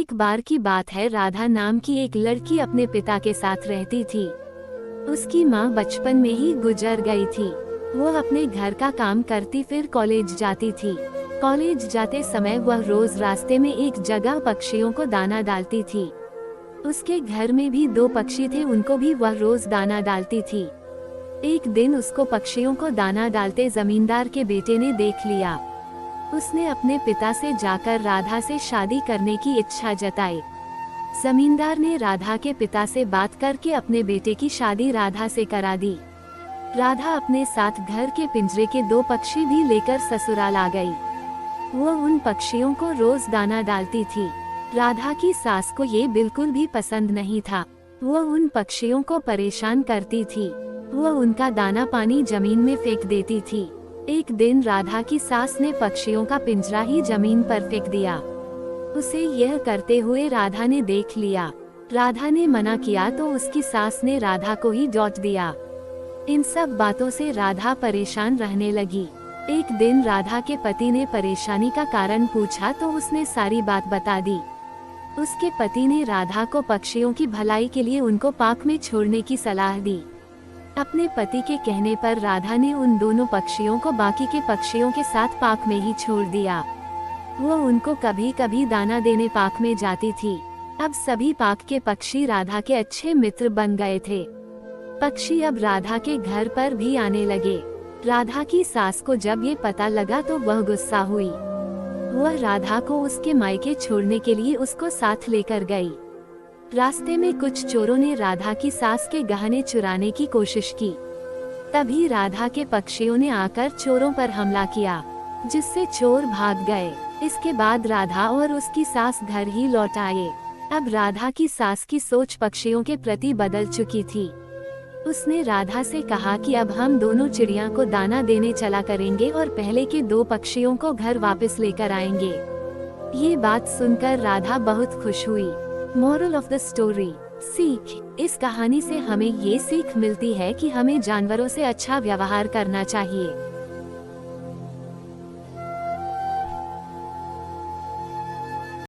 एक बार की बात है, राधा नाम की एक लड़की अपने पिता के साथ रहती थी। उसकी माँ बचपन में ही गुजर गई थी। वो अपने घर का काम करती फिर कॉलेज जाती थी। कॉलेज जाते समय वह रोज रास्ते में एक जगह पक्षियों को दाना डालती थी। उसके घर में भी 2 पक्षी थे, उनको भी वह रोज दाना डालती थी। एक दिन उसको पक्षियों को दाना डालते जमींदार के बेटे ने देख लिया। उसने अपने पिता से जाकर राधा से शादी करने की इच्छा जताई। जमींदार ने राधा के पिता से बात करके अपने बेटे की शादी राधा से करा दी। राधा अपने साथ घर के पिंजरे के 2 पक्षी भी लेकर ससुराल आ गई। वो उन पक्षियों को रोज दाना डालती थी। राधा की सास को ये बिल्कुल भी पसंद नहीं था। वो उन पक्षियों को परेशान करती थी। वो उनका दाना पानी जमीन में फेंक देती थी। एक दिन राधा की सास ने पक्षियों का पिंजरा ही जमीन पर फेंक दिया। उसे यह करते हुए राधा ने देख लिया। राधा ने मना किया तो उसकी सास ने राधा को ही डांट दिया। इन सब बातों से राधा परेशान रहने लगी। एक दिन राधा के पति ने परेशानी का कारण पूछा तो उसने सारी बात बता दी। उसके पति ने राधा को पक्षियों की भलाई के लिए उनको पार्क में छोड़ने की सलाह दी। अपने पति के कहने पर राधा ने उन दोनों पक्षियों को बाकी के पक्षियों के साथ पार्क में ही छोड़ दिया। वो उनको कभी कभी दाना देने पार्क में जाती थी। अब सभी पार्क के पक्षी राधा के अच्छे मित्र बन गए थे। पक्षी अब राधा के घर पर भी आने लगे। राधा की सास को जब ये पता लगा तो वह गुस्सा हुई। वह राधा को उसके मायके छोड़ने के लिए उसको साथ लेकर गई। रास्ते में कुछ चोरों ने राधा की सास के गहने चुराने की कोशिश की। तभी राधा के पक्षियों ने आकर चोरों पर हमला किया, जिससे चोर भाग गए। इसके बाद राधा और उसकी सास घर ही लौट आए। अब राधा की सास की सोच पक्षियों के प्रति बदल चुकी थी। उसने राधा से कहा कि अब हम दोनों चिड़िया को दाना देने चला करेंगे और पहले के 2 पक्षियों को घर वापस लेकर आएंगे। ये बात सुनकर राधा बहुत खुश हुई। मोरल ऑफ द स्टोरी, सीख। इस कहानी से हमें ये सीख मिलती है कि हमें जानवरों से अच्छा व्यवहार करना चाहिए।